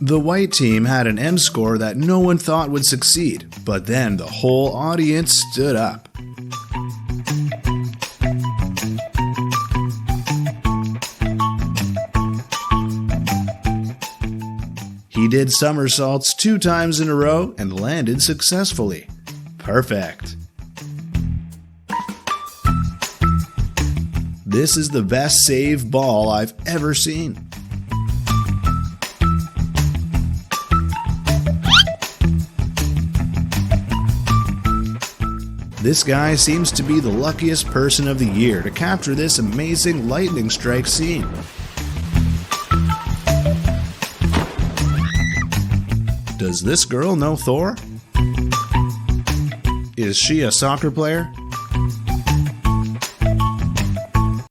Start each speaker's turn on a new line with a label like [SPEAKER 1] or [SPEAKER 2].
[SPEAKER 1] The white team had an M score that no one thought would succeed, but then the whole audience stood up. He did somersaults 2 times in a row and landed successfully. Perfect. This is the best save ball I've ever seen. This guy seems to be the luckiest person of the year to capture this amazing lightning strike scene. Does this girl know Thor? Is she a soccer player?